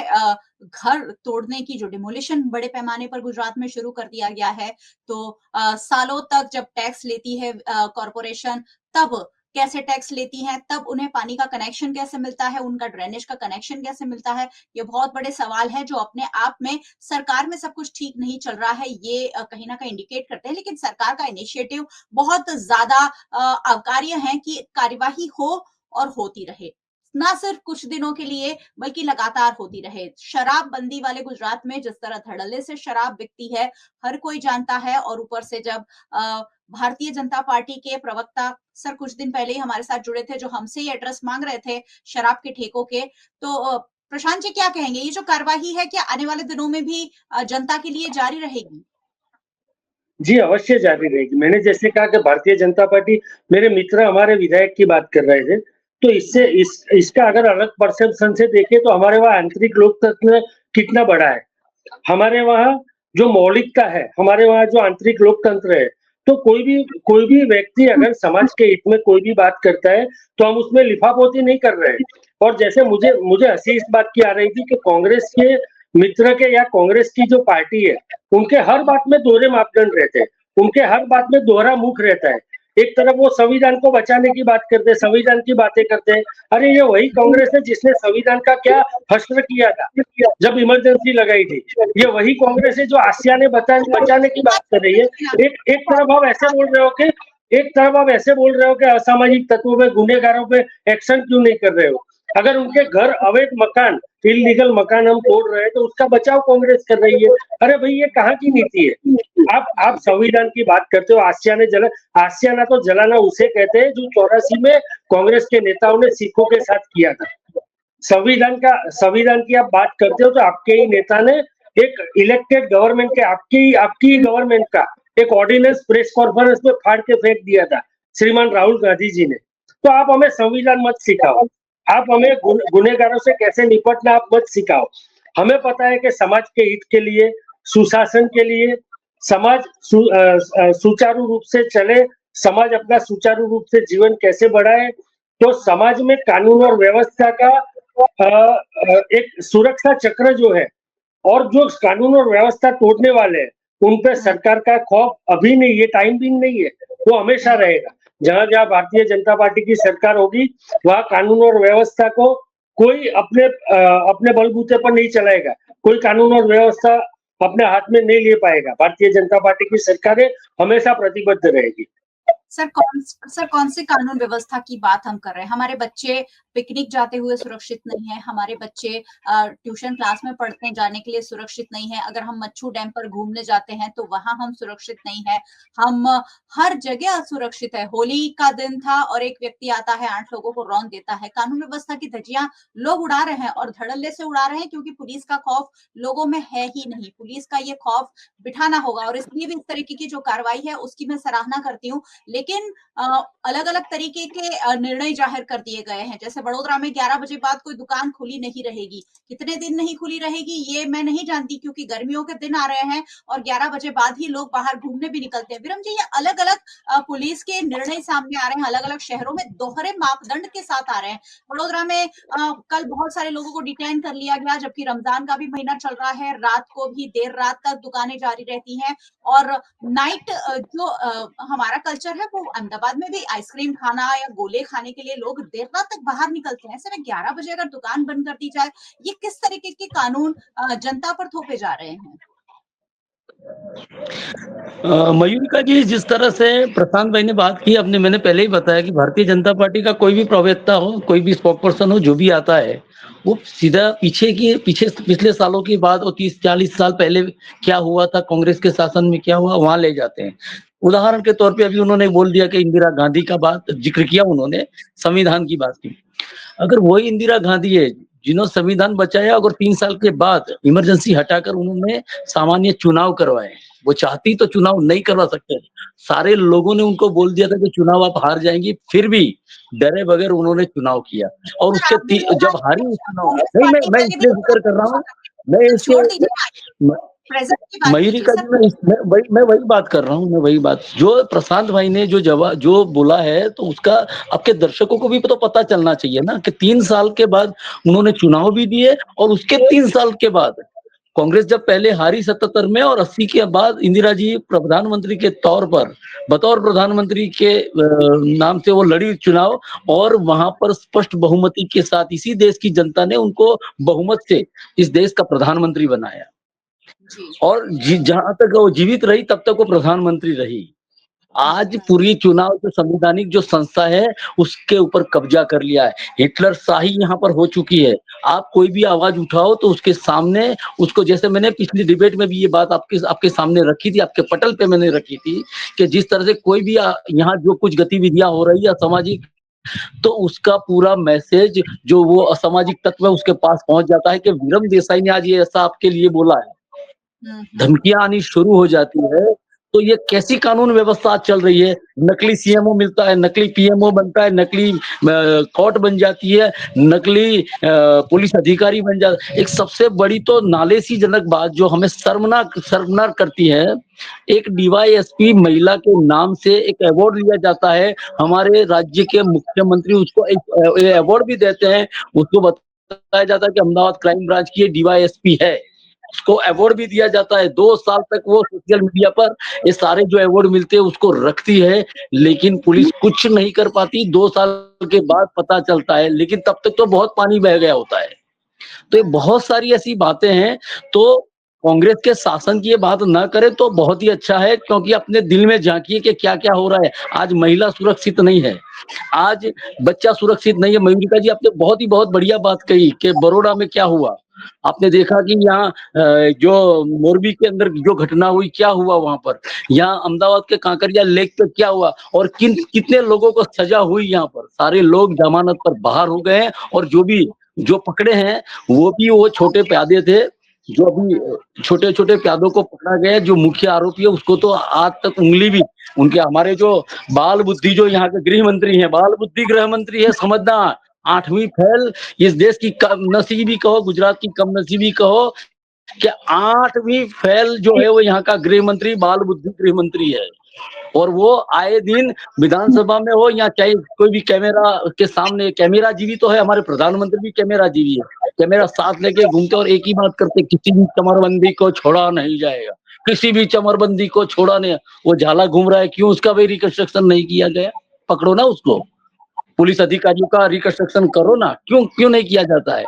घर तोड़ने की, जो डिमोलिशन बड़े पैमाने पर गुजरात में शुरू कर दिया गया है। तो सालों तक जब टैक्स लेती है कॉर्पोरेशन, तब कैसे टैक्स लेती हैं, तब उन्हें पानी का कनेक्शन कैसे मिलता है, उनका ड्रेनेज का कनेक्शन कैसे मिलता है? ये बहुत बड़े सवाल हैं जो अपने आप में सरकार में सब कुछ ठीक नहीं चल रहा है, ये कहीं न कहीं इंडिकेट करते हैं। लेकिन सरकार का इनिशिएटिव बहुत ज़्यादा आवकार्य है कि कार्यवाही हो और होती रहे। ना सिर्फ कुछ दिनों के लिए बल्कि लगातार होती रहे। शराबबंदी वाले गुजरात में जिस तरह धड़ल्ले से शराब बिकती है, हर कोई जानता है, और ऊपर से जब भारतीय जनता पार्टी के प्रवक्ता सर कुछ दिन पहले ही हमारे साथ जुड़े थे, जो हमसे ही एड्रेस माँग रहे थे शराब के ठेकों के, तो प्रशांत जी क्या कहेंगे? ये जो कार्यवाही है, क्या आने वाले दिनों में भी जनता के लिए जारी रहेगी? जी, अवश्य जारी रहेगी। मैंने जैसे कहा कि भारतीय जनता पार्टी, मेरे मित्र हमारे विधायक की बात कर रहे थे, तो इससे इसका अगर अलग परसेप्शन से देखें तो हमारे वहाँ आंतरिक लोकतंत्र कितना बड़ा है। हमारे वहाँ जो मौलिकता है, हमारे वहाँ जो आंतरिक लोकतंत्र है, तो कोई भी व्यक्ति अगर समाज के हित में कोई भी बात करता है, तो हम उसमें लिफापोती नहीं कर रहे हैं। और जैसे मुझे मुझे हँसी इस बात की आ रही थी कि कांग्रेस के मित्र के या कांग्रेस की जो पार्टी है, उनके हर बात में दोहरे मापदंड रहते हैं, उनके हर बात में दोहरा मुख रहता है। एक तरफ वो संविधान को बचाने की बात करते हैं, संविधान की बातें करते हैं। अरे ये वही कांग्रेस है जिसने संविधान का क्या हश्र किया था जब इमरजेंसी लगाई थी। ये वही कांग्रेस है जो आसियाने बचाने की बात कर रही है। एक तरफ आप ऐसे बोल रहे हो कि असामाजिक तत्वों पे, गुनहगारों पे एक्शन क्यों नहीं कर रहे हो? अगर उनके घर अवैध मकान, इलीगल मकान हम तोड़ रहे हैं तो उसका बचाव कांग्रेस कर रही है। अरे भाई ये कहाँ की नीति है? आप संविधान की बात करते हो, आसियाना तो जलाना उसे कहते हैं जो 84 में कांग्रेस के नेताओं ने सिखों के साथ किया था। संविधान की आप बात करते हो तो आपके ही नेता ने एक इलेक्टेड गवर्नमेंट के आपकी गवर्नमेंट का एक ऑर्डिनेंस प्रेस कॉन्फ्रेंस में फाड़ के फेंक दिया था श्रीमान राहुल गांधी जी ने। तो आप हमें संविधान मत सिखाओ, आप हमें गुनहगारों से कैसे निपटना आप मत सिखाओ। हमें पता है कि समाज के हित के लिए, सुशासन के लिए, समाज सुचारू रूप से चले, समाज अपना सुचारू रूप से जीवन कैसे बढ़ाए, तो समाज में कानून और व्यवस्था का एक सुरक्षा चक्र जो है, और जो कानून और व्यवस्था तोड़ने वाले हैं उन पे सरकार का खौफ अभी नहीं, ये टाइम भी नहीं है, वो हमेशा रहेगा। जहां जहां भारतीय जनता पार्टी की सरकार होगी वहां कानून और व्यवस्था को कोई अपने बलबूते पर नहीं चलाएगा, कोई कानून और व्यवस्था अपने हाथ में नहीं ले पाएगा। भारतीय जनता पार्टी की सरकारें हमेशा प्रतिबद्ध रहेगी। सर कौन सी कानून व्यवस्था की बात हम कर रहे हैं? हमारे बच्चे पिकनिक जाते हुए सुरक्षित नहीं है, हमारे बच्चे ट्यूशन क्लास में पढ़ने जाने के लिए सुरक्षित नहीं है, अगर हम मच्छू डैम पर घूमने जाते हैं तो वहां हम सुरक्षित नहीं है, हम हर जगह असुरक्षित है। होली का दिन था और एक व्यक्ति आता है, 8 लोगों को रौंद देता है। कानून व्यवस्था की धज्जियां लोग उड़ा रहे हैं और धड़ल्ले से उड़ा रहे हैं, क्योंकि पुलिस का खौफ लोगों में है ही नहीं। पुलिस का ये खौफ बिठाना होगा, और इसलिए भी इस तरीके की जो कार्रवाई है उसकी मैं सराहना करती हूँ। लेकिन अलग-अलग तरीके के निर्णय जाहिर कर दिए गए हैं। जैसे बड़ोदरा में 11 बजे बाद कोई दुकान खुली नहीं रहेगी। कितने दिन नहीं खुली रहेगी ये मैं नहीं जानती, क्योंकि गर्मियों के दिन आ रहे हैं और 11 बजे बाद ही लोग बाहर घूमने भी निकलते हैं। विक्रम जी, ये अलग-अलग पुलिस के निर्णय सामने आ रहे हैं, अलग-अलग शहरों में दोहरे मापदंड के साथ आ रहे हैं। बड़ोदरा में कल बहुत सारे लोगों को डिटेन कर लिया गया, जबकि रमजान का भी महीना चल रहा है। रात को भी देर रात तक दुकानें जारी रहती हैं, और नाइट जो हमारा कल्चर है, वो अहमदाबाद में भी आइसक्रीम खाना या गोले खाने के लिए लोग देर रात तक बाहर निकलते हैं। ऐसे में 11 बजे अगर दुकान बंद कर दी जाए, ये किस तरीके के कानून जनता पर थोपे जा रहे हैं? मयूरिका जी, जिस तरह से प्रशांत भाई ने बात की, अपने मैंने पहले ही बताया कि भारतीय जनता पार्टी का कोई भी प्रवक्ता हो, कोई भी स्पोक पर्सन हो, जो भी आता है, वो सीधा पीछे पिछले सालों की बात, और 30-40 साल पहले क्या हुआ था, कांग्रेस के शासन में क्या हुआ, वहां ले जाते हैं। उदाहरण के तौर पे अभी उन्होंने बोल दिया कि इंदिरा गांधी का बात जिक्र किया, उन्होंने संविधान की बात की। अगर वही इंदिरा गांधी है जिन्होंने संविधान बचाया, अगर 3 साल के बाद इमरजेंसी हटाकर उन्होंने सामान्य चुनाव करवाए, वो चाहती तो चुनाव नहीं करवा सकते। सारे लोगों ने उनको बोल दिया था कि चुनाव आप हार जाएंगी, फिर भी डरे बगैर उन्होंने चुनाव किया, और पर आपने बोला जब हारी उस चुनाव, कांग्रेस नहीं पार्टी मैं वाले भी इसलिए जिक्र कर रहा हूँ, मैं तो इसके छोड़ दीजिए ना, प्रेजेंट की बात कीजिए मयूरिका सर। जी, मैं वही बात कर रहा हूँ, मैं वही बात जो प्रशांत भाई ने जो बोला है, तो उसका आपके दर्शकों को भी तो पता चलना चाहिए ना कि 3 साल के बाद उन्होंने चुनाव भी दिए, और उसके 3 साल के बाद कांग्रेस जब पहले हारी 77 में, और 80 के बाद इंदिरा जी प्रधानमंत्री के तौर पर, बतौर प्रधानमंत्री के नाम से वो लड़ी चुनाव, और वहां पर स्पष्ट बहुमति के साथ इसी देश की जनता ने उनको बहुमत से इस देश का प्रधानमंत्री बनाया, जी। और जहां तक वो जीवित रही तब तक वो प्रधानमंत्री रही। आज पूरी चुनाव जो संवैधानिक जो संस्था है, उसके ऊपर कब्जा कर लिया है। हिटलर शाही यहाँ पर हो चुकी है। आप कोई भी आवाज उठाओ तो उसके सामने, उसको, जैसे मैंने पिछली डिबेट में भी ये बात आपके सामने रखी थी, आपके पटल पे मैंने रखी थी, कि जिस तरह से कोई भी यहाँ जो कुछ गतिविधियां हो रही है असामाजिक, तो उसका पूरा मैसेज जो वो असामाजिक तत्व है उसके पास पहुंच जाता है कि विक्रम देसाई ने आज ये ऐसा आपके लिए बोला है। धमकियां आनी शुरू हो जाती है, तो ये कैसी कानून व्यवस्था आज चल रही है। नकली सीएमओ मिलता है, नकली पीएमओ बनता है, नकली कोर्ट बन जाती है, नकली पुलिस अधिकारी बन जाता है। एक सबसे बड़ी तो नालेसी जनक बात जो हमें शर्मनाक करती है, एक डीवाईएसपी महिला के नाम से एक अवार्ड लिया जाता है, हमारे राज्य के मुख्यमंत्री उसको एक अवार्ड भी देते हैं, उसको बताया जाता है कि अहमदाबाद क्राइम ब्रांच की डीवाईएसपी है, उसको अवार्ड भी दिया जाता है। 2 साल तक वो सोशल मीडिया पर ये सारे जो अवार्ड मिलते हैं उसको रखती है, लेकिन पुलिस कुछ नहीं कर पाती। 2 साल के बाद पता चलता है, लेकिन तब तक तो बहुत पानी बह गया होता है। तो ये बहुत सारी ऐसी बातें हैं, तो कांग्रेस के शासन की ये बात ना करे तो बहुत ही अच्छा है, क्योंकि अपने दिल में झांकिए कि क्या-क्या हो रहा है। आज महिला सुरक्षित नहीं है, आज बच्चा सुरक्षित नहीं है। मयूरिका जी, आपने बहुत बढ़िया बात कही कि बड़ौदा में क्या हुआ। आपने देखा कि यहाँ जो मोरबी के अंदर जो घटना हुई, क्या हुआ वहां पर, यहाँ अहमदाबाद के कांकरिया लेक पे क्या हुआ, और कितने लोगों को सजा हुई। यहाँ पर सारे लोग जमानत पर बाहर हो गए हैं, और जो पकड़े हैं वो छोटे प्यादे थे, जो अभी छोटे छोटे प्यादों को पकड़ा गया है। जो मुख्य आरोपी है उसको तो आज तक उंगली भी, उनके हमारे जो बाल बुद्धि जो यहाँ के गृह मंत्री हैं, बाल बुद्धि गृह मंत्री है, समझना 8वीं फेल इस देश की कम नसीबी कहो, गुजरात की कम नसीबी कहो, कि 8वीं फेल जो है वो यहाँ का गृह मंत्री, बाल बुद्धि गृह मंत्री है। और वो आए दिन विधानसभा में हो या चाहे कोई भी कैमरा के सामने, कैमरा जीवी तो है, हमारे प्रधानमंत्री भी कैमरा जीवी है, कैमरा साथ लेके घूमते और एक ही बात करते, किसी भी चमरबंदी को छोड़ा नहीं जाएगा, किसी भी चमरबंदी को छोड़ा नहीं। वो झाला घूम रहा है, क्यों उसका भी रिकंस्ट्रक्शन नहीं किया गया? पकड़ो ना उसको, पुलिस अधिकारियों का रिकंस्ट्रक्शन करो ना, क्यों नहीं किया जाता है?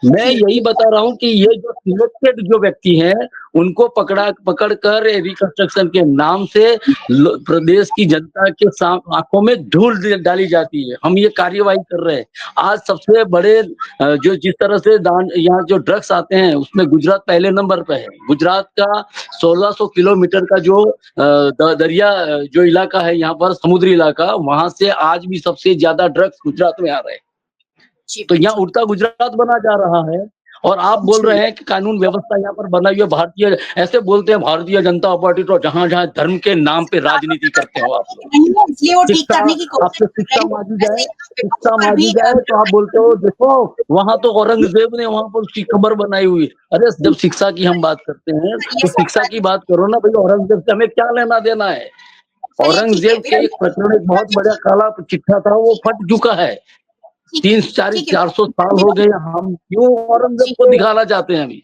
मैं यही बता रहा हूँ कि ये जो सिलेक्टेड जो व्यक्ति हैं, उनको पकड़कर रिकंस्ट्रक्शन के नाम से प्रदेश की जनता के आंखों में धूल डाली जाती है। हम ये कार्यवाही कर रहे हैं। आज सबसे बड़े जो जिस तरह से यहाँ जो ड्रग्स आते हैं, उसमें गुजरात पहले नंबर पे है। गुजरात का 1600 किलोमीटर का जो दरिया जो इलाका है, यहाँ पर समुद्री इलाका, वहां से आज भी सबसे ज्यादा ड्रग्स गुजरात में आ रहे हैं। तो यहाँ उड़ता गुजरात बना जा रहा है, और आप बोल रहे हैं कि कानून व्यवस्था यहाँ पर बनाई हुई भारतीय, ऐसे बोलते हैं भारतीय जनता पार्टी, तो जहां जहां धर्म के नाम पे राजनीति करते हो आप लोग। इसलिए वो ठीक करने की कोशिश आपसे कर रहे शिक्षा मांगी जाए तो आप बोलते हो देखो वहां तो औरंगजेब ने वहां पर उसकी कब्र बनाई हुई। अरे जब शिक्षा की हम बात करते हैं तो शिक्षा की बात करो ना भाई, औरंगजेब से हमें क्या लेना देना है? औरंगजेब के एक प्रकरण, एक बहुत बड़ा काला चिट्ठा था, वो फट चुका है। 400 साल हो गए, हम क्यों औरंगजेब को दिखाना चाहते हैं अभी?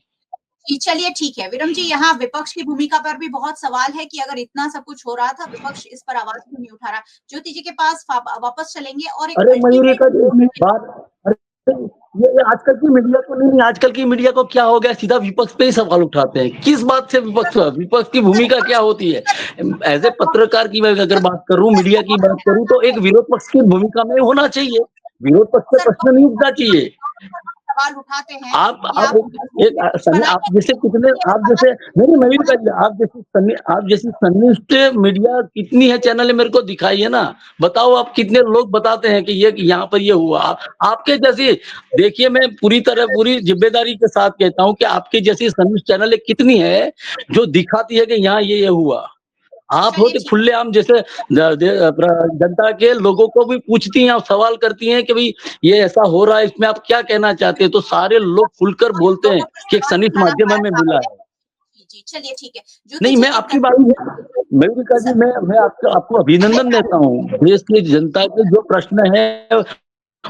जी, चलिए ठीक है। विक्रम जी, यहाँ विपक्ष की भूमिका पर भी बहुत सवाल है कि अगर इतना सब कुछ हो रहा था, विपक्ष इस पर आवाज क्यों नहीं उठा रहा? ज्योति जी के पास वापस चलेंगे और एक अरे मयूरी का अल्टीमेट बात, ये आजकल की मीडिया को नहीं, आजकल की मीडिया को क्या हो गया, सीधा विपक्ष पे ही सवाल उठाते हैं। किस बात से विपक्ष की भूमिका क्या होती है? एज़ ए पत्रकार की मैं अगर बात करूँ, मीडिया की बात करूँ, तो एक विरोध पक्ष की भूमिका में होना चाहिए। विरोध पक्ष पे सर प्रश्न नहीं उठना चाहिए। सवाल उठाते हैं कि आप आप एक सनी, आप बनाइए, जैसे कितने, आप जैसे नहीं, मैं भी बताइए, आप जैसी सनिष्ठ मीडिया कितनी है चैनल है, मेरे को दिखाइए ना। बताओ आप कितने लोग बताते हैं कि ये यहाँ पर ये हुआ। आपके जैसी, देखिए मैं पूरी ज़िम्मेदारी के साथ कहता हूँ कि आपकी जैसी सनिष्ठ चैनल कितनी है, जो दिखाती है कि यहाँ ये हुआ। आप चलिए होते ठीक खुलेआम, जैसे जनता के लोगों को भी पूछती हैं, आप सवाल करती हैं कि भई ये ऐसा हो रहा है, इसमें आप क्या कहना चाहते हैं? तो सारे लोग खुलकर है, बोलते हैं लोगों का कि एक सवाल सनिष्ठ उठाना माध्यम हमें हमारा मिला काम है। है। जी, जी, चलिए ठीक है। ज्योति नहीं, जी मैं एक आपकी बात मयूरिका जी, सर मैं आपको आपको अभिनंदन देता हूँ। देश की जनता के जो प्रश्न है,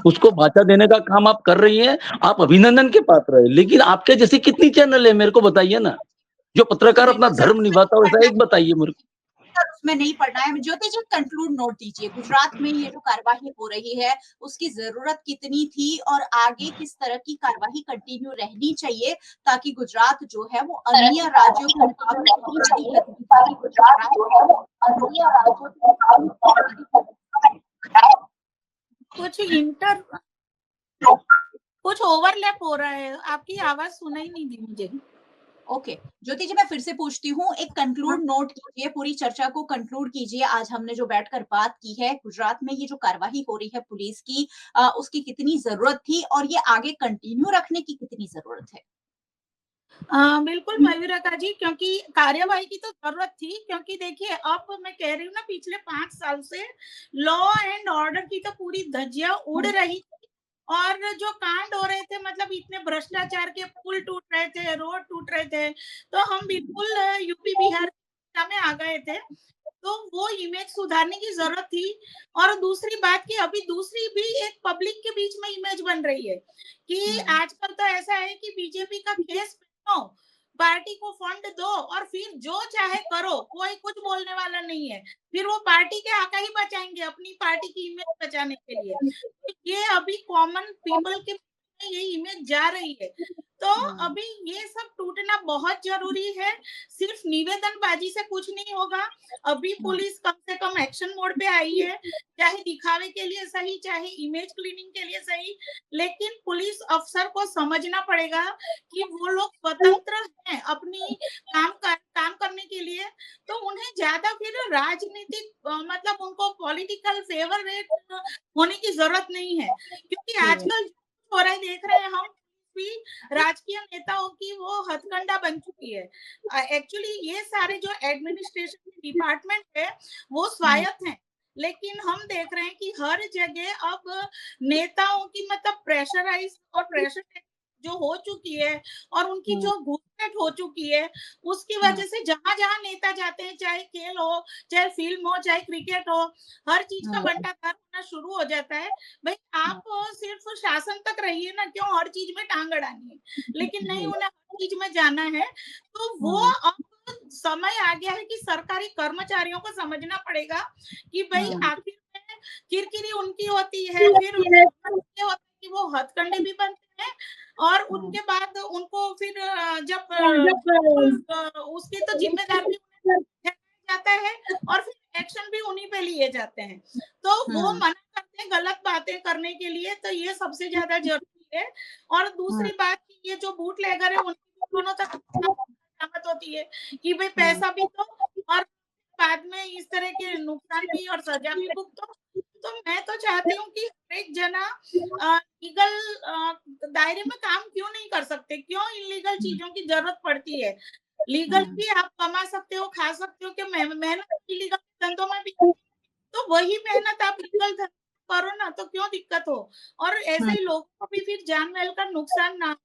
उसको वाचा देने का काम आप कर रही हैं, आप अभिनंदन के पात्र हैं। लेकिन आपके जैसी कितनी चैनल है, मेरे को बताइए ना? जो पत्रकार अपना बिल्कुल सर धर्म उसमें निभाता नहीं हो, पढ़ना वैसा है, एक बताइए मेरे को। सर उसमें नहीं पढ़ना है। ज्योति जी कंक्लूड नोट दीजिए, गुजरात में ये जो कार्यवाही हो रही है, उसकी ज़रूरत कितनी थी और आगे किस तरह की कार्यवाही कंटिन्यू रहनी चाहिए ताकि गुजरात जो है वो अन्य राज्यों के मुकाबले अपराधी गतिविधियों को कुछ इंटर कुछ ओवरलैप हो रहा है, आपकी आवाज़ सुनाई नहीं दी मुझे। ओके, ज्योति जी मैं फिर से पूछती हूँ, एक कंक्लूड नोट कीजिए, पूरी चर्चा को कंक्लूड कीजिए। आज हमने जो बैठकर बात की है, गुजरात में ये जो कार्यवाही हो रही है पुलिस की, उसकी कितनी ज़रूरत थी और ये आगे कंटिन्यू रखने की कितनी ज़रूरत है? बिल्कुल मयूरका जी, क्योंकि कार्यवाही की तो ज़रूरत थी, क्योंकि देखिए अब मैं कह रही हूँ ना, पिछले 5 साल से लॉ एंड ऑर्डर की तो पूरी धज्जियाँ उड़ रही थी और जो कांड हो रहे थे, मतलब इतने भ्रष्टाचार के पुल टूट रहे थे, रोड टूट रहे थे, तो हम बिल्कुल यूपी बिहार में आ गए थे। तो वो इमेज सुधारने की ज़रूरत थी और दूसरी बात कि अभी दूसरी भी एक पब्लिक के बीच में इमेज बन रही है कि आजकल तो ऐसा है कि बीजेपी का केस पहनो, पार्टी को फंड दो और फिर जो चाहे करो, कोई कुछ बोलने वाला नहीं है। फिर वो पार्टी के आका ही बचाएँगे, अपनी पार्टी की इमेज बचाने के लिए। तो ये अभी कॉमन पीपल के बीच में ये इमेज जा रही है। तो अभी ये सब टूटना बहुत ज़रूरी है। सिर्फ निवेदनबाजी से कुछ नहीं होगा। अभी पुलिस कम से कम एक्शन मोड पे आई है, चाहे दिखावे के लिए सही, चाहे इमेज क्लीनिंग के लिए सही, लेकिन पुलिस अफ़सर को समझना पड़ेगा कि वो लोग स्वतंत्र हैं अपनी काम करने के लिए, तो उन्हें ज़्यादा फिर राजनीतिक मतलब उनको पॉलिटिकल फेवरेट होने की ज़रूरत नहीं है। क्योंकि आजकल जो हो रहा है देख रहे हैं हम भी, राजकीय नेताओं की वो हथकंडा बन चुकी है। एक्चुअली ये सारे जो एडमिनिस्ट्रेशन डिपार्टमेंट है वो स्वायत्त हैं, लेकिन हम देख रहे हैं कि हर जगह अब नेताओं की मतलब प्रेशराइज और प्रेशर जो हो चुकी है और उनकी जो घुसपैठ हो चुकी है, उसकी वजह से जहां जहां नेता जाते हैं, चाहे खेल हो, चाहे फिल्म हो, चाहे क्रिकेट हो, हर चीज का बंटाधार होना शुरू हो जाता है। भाई आप सिर्फ शासन तक रहिए ना, क्यों हर चीज में टांग अड़ानी है? लेकिन नहीं, उन्हें हर चीज में जाना है। तो वो अब समय आ गया है कि सरकारी कर्मचारियों को समझना पड़ेगा कि भाई आखिर में किरकिरी उनकी होती है, फिर ये होता है कि वो हथकंडे भी बनते हैं और उनके बाद उनको फिर जब उसकी तो जिम्मेदार भी उन्हें ठहराया जाता है और फिर एक्शन भी उन्हीं पे लिए जाते हैं। तो वो मना करते हैं गलत बातें करने के लिए, तो ये सबसे ज़्यादा ज़रूरी है। और दूसरी बात कि ये जो बूटलेगर है, उनकी दोनों तरफ शामत होती है कि भई पैसा भी दो और बाद में इस तरह के नुकसान भी और सज़ा भी भुगतो। तो मैं तो चाहती हूँ कि हर एक जना लीगल दायरे में काम क्यों नहीं कर सकते? क्यों इल्लीगल चीज़ों की ज़रूरत पड़ती है? लीगल भी आप कमा सकते हो, खा सकते हो, कि मेहनत इल्लीगल धंधों में भी, तो वही मेहनत आप लीगल धंधे करो ना, तो क्यों दिक्कत हो? और ऐसे ही लोगों को भी फिर जान-माल का नुकसान ना हो।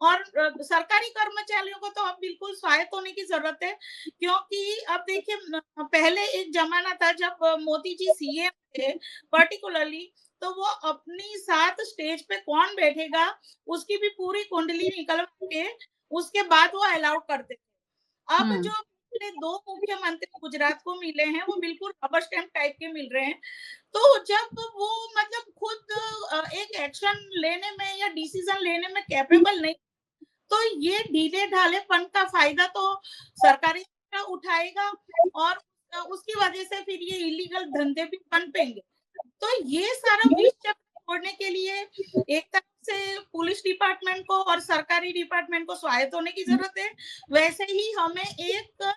और सरकारी कर्मचारियों को तो अब बिल्कुल स्वायत्त होने की ज़रूरत है, क्योंकि अब देखिए पहले एक ज़माना था जब मोदी जी सीएम थे पर्टिकुलरली, तो वो अपनी साथ स्टेज पे कौन बैठेगा, उसकी भी पूरी कुंडली निकलवा के उसके बाद वो अलाउ करते थे। अब जो पिछले 2 मुख्यमंत्री गुजरात को मिले हैं, वो बिल्कुल रबर स्टैम्प टाइप के मिल रहे हैं। तो जब वो मतलब खुद एक एक्शन लेने में या डिसीजन लेने में कैपेबल नहीं, तो ये ढीले ढालेपन का फायदा तो सरकारी सेक्टर उठाएगा और उसकी वजह से फिर ये इलीगल धंधे भी पनपेंगे। तो ये सारा विष चक्र छोड़ने के लिए एक तरफ से पुलिस डिपार्टमेंट को और सरकारी डिपार्टमेंट को स्वायत्त होने की जरूरत है, वैसे ही हमें एक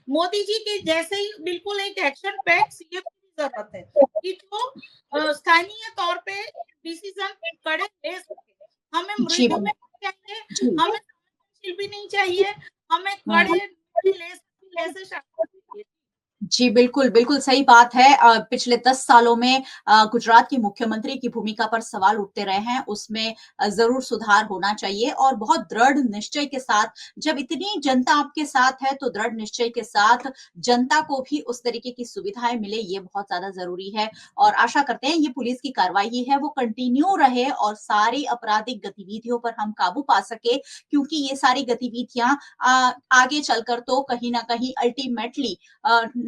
मोदी जी के जैसे ही बिल्कुल एक एक्शन पैक सीएम की जरूरत है कि जो स्थानीय तौर पे डिसीजन कड़े ले सके। हमें जी मृत्यु में जी हमें संवेदनशील भी नहीं चाहिए, हमें कड़े ले ऐसे शासन चाहिए। जी, बिल्कुल, बिल्कुल सही बात है। पिछले 10 सालों में गुजरात की मुख्यमंत्री की भूमिका पर सवाल उठते रहे हैं, उसमें ज़रूर सुधार होना चाहिए और बहुत दृढ़ निश्चय के साथ, जब इतनी जनता आपके साथ है, तो दृढ़ निश्चय के साथ जनता को भी उस तरीके की सुविधाएँ मिले, ये बहुत ज़्यादा ज़रूरी है और आशा करते हैं ये पुलिस की कार्रवाई है, वो कंटिन्यू रहे और सारी आपराधिक गतिविधियों पर हम काबू पा सकें, क्योंकि ये सारी गतिविधियाँ आगे चलकर तो कहीं न कहीं अल्टीमेटली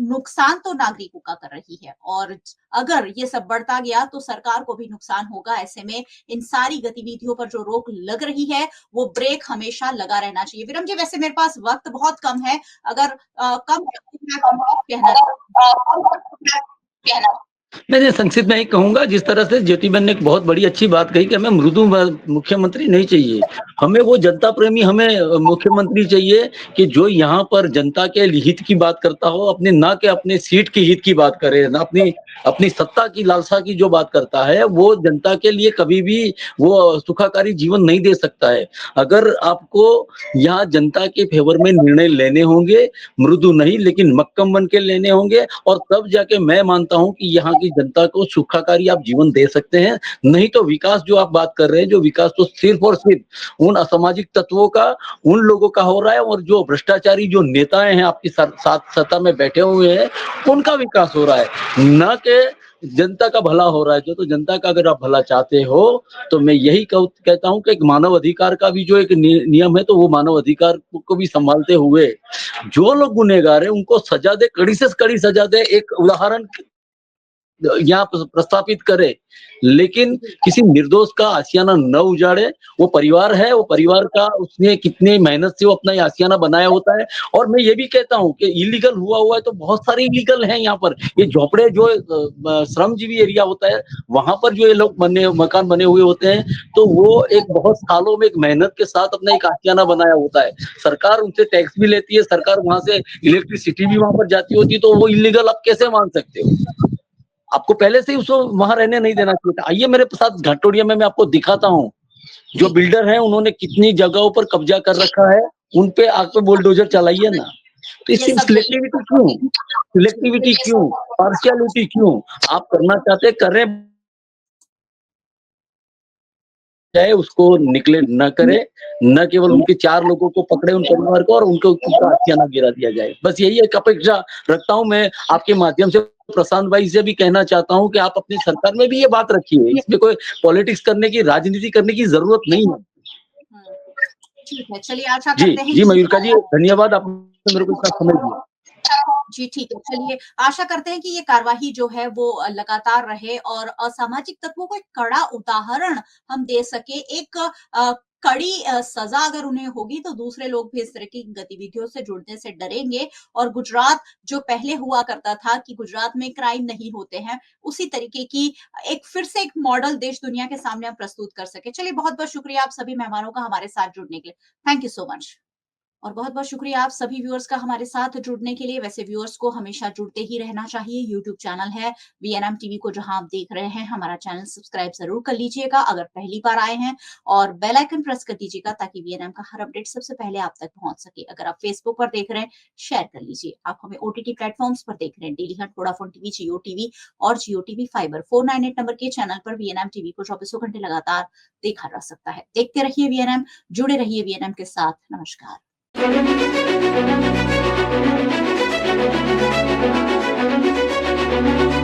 नुकसान तो नागरिकों का कर रही है और अगर ये सब बढ़ता गया तो सरकार को भी नुकसान होगा। ऐसे में इन सारी गतिविधियों पर जो रोक लग रही है वो ब्रेक हमेशा लगा रहना चाहिए। विक्रम जी, वैसे मेरे पास वक्त बहुत कम है, अगर कम कहना मैं संक्षिप्त में यही कहूँगा, जिस तरह से ज्योति बहन ने एक बहुत बड़ी अच्छी बात कही कि हमें मृदु मुख्यमंत्री नहीं चाहिए, हमें वो जनता प्रेमी हमें मुख्यमंत्री चाहिए कि जो यहाँ पर जनता के हित की बात करता हो, अपने ना कि अपने सीट की हित की बात करे, ना अपनी अपनी सत्ता की लालसा की जो बात करता है, वो जनता के लिए कभी भी वो सुखाकारी जीवन नहीं दे सकता है। अगर आपको यहाँ जनता के फेवर में निर्णय लेने होंगे, मृदु नहीं लेकिन मक्कम बन के लेने होंगे और तब जाके मैं मानता हूँ कि यहाँ की जनता को सुखाकारी आप जीवन दे सकते हैं। नहीं तो विकास जो आप बात कर रहे हैं, जो विकास तो सिर्फ और सिर्फ उन असामाजिक तत्वों का, उन लोगों का हो रहा है और जो भ्रष्टाचारी जो नेताएं हैं आपकी साथ सत्ता में बैठे हुए हैं, उनका विकास हो रहा है, न कि जनता का भला हो रहा है। जो तो जनता का अगर आप भला चाहते हो तो मैं यही कहता हूँ कि एक मानव अधिकार का भी जो एक नियम है, तो वो मानव अधिकार को भी संभालते हुए जो लोग गुनहगार है उनको सजा दे, कड़ी से कड़ी सजा दे। एक उदाहरण यहाँ प्रस्तापित करे, लेकिन किसी निर्दोष का आशियाना न उजाड़े। वो परिवार है, वो परिवार का उसने कितने मेहनत से वो अपना ये आशियाना बनाया होता है। और मैं ये भी कहता हूँ कि इलीगल हुआ है तो बहुत सारे इलीगल हैं यहाँ पर। ये झोपड़े जो श्रमजीवी एरिया होता है, वहां पर जो ये लोग मकान बने हुए होते हैं, तो वो एक बहुत सालों में एक मेहनत के साथ अपना एक आशियाना बनाया होता है। सरकार उनसे टैक्स भी लेती है, सरकार वहां से इलेक्ट्रिसिटी भी वहां पर जाती होती है, तो वो इलीगल आप कैसे मान सकते हो? आपको पहले से ही उसको वहां रहने नहीं देना चाहिए था। आइए मेरे साथ घाटोड़िया में मैं आपको दिखाता हूँ, जो बिल्डर हैं उन्होंने कितनी जगहों पर कब्जा कर रखा है, उन पे आग पे बुलडोजर चलाइए ना। तो इससे सिलेक्टिविटी क्यों, सिलेक्टिविटी क्यों, पार्शियलिटी क्यों? आप करना चाहते करें, चाहे उसको निकले न करे, न केवल उनके 4 लोगों को पकड़े, उन परिवार को, और उनको हत्याना गिरा दिया जाए। बस यही एक अपेक्षा रखता हूँ। मैं आपके माध्यम से प्रशांत भाई से भी कहना चाहता हूँ कि आप अपनी सरकार में भी ये बात रखिए। इसमें कोई पॉलिटिक्स करने की, राजनीति करने की जरूरत नहीं है। ठीक है, चलिए आशा जी करते हैं जी मयूरिका जी, धन्यवाद, आपने मेरे को इतना समय दिया। जी, ठीक है। चलिए आशा करते हैं कि ये कार्यवाही जो है वो लगातार रहे और असामाजिक तत्वों को एक कड़ा उदाहरण हम दे सके। एक कड़ी सजा अगर उन्हें होगी तो दूसरे लोग भी इस तरह की गतिविधियों से जुड़ने से डरेंगे और गुजरात जो पहले हुआ करता था कि गुजरात में क्राइम नहीं होते हैं, उसी तरीके की एक फिर से एक मॉडल देश दुनिया के सामने हम प्रस्तुत कर सके। चलिए बहुत-बहुत शुक्रिया आप सभी मेहमानों का हमारे साथ जुड़ने के लिए। Thank you so much. और बहुत-बहुत शुक्रिया आप सभी व्यूअर्स का हमारे साथ जुड़ने के लिए। वैसे व्यूअर्स को हमेशा जुड़ते ही रहना चाहिए। यूट्यूब चैनल है वीएनएम टीवी को जहां आप देख रहे हैं, हमारा चैनल सब्सक्राइब ज़रूर कर लीजिएगा अगर पहली बार आए हैं और बेल आइकन प्रेस कर दीजिएगा ताकि वीएनएम का हर अपडेट सबसे पहले आप तक पहुंच सके। अगर आप फेसबुक पर देख रहे हैं, शेयर कर लीजिए। आप हमें ओटीटी प्लेटफॉर्म्स पर देख रहे हैं, डेली हंट, वोडाफोन टीवी, जियो टीवी और जियो टीवी फाइबर 498 नंबर के चैनल पर वीएनएम टीवी को 24 घंटे लगातार देखा जा सकता है। देखते रहिए वीएनएम, जुड़े रहिए वीएनएम के साथ। नमस्कार। Thank you.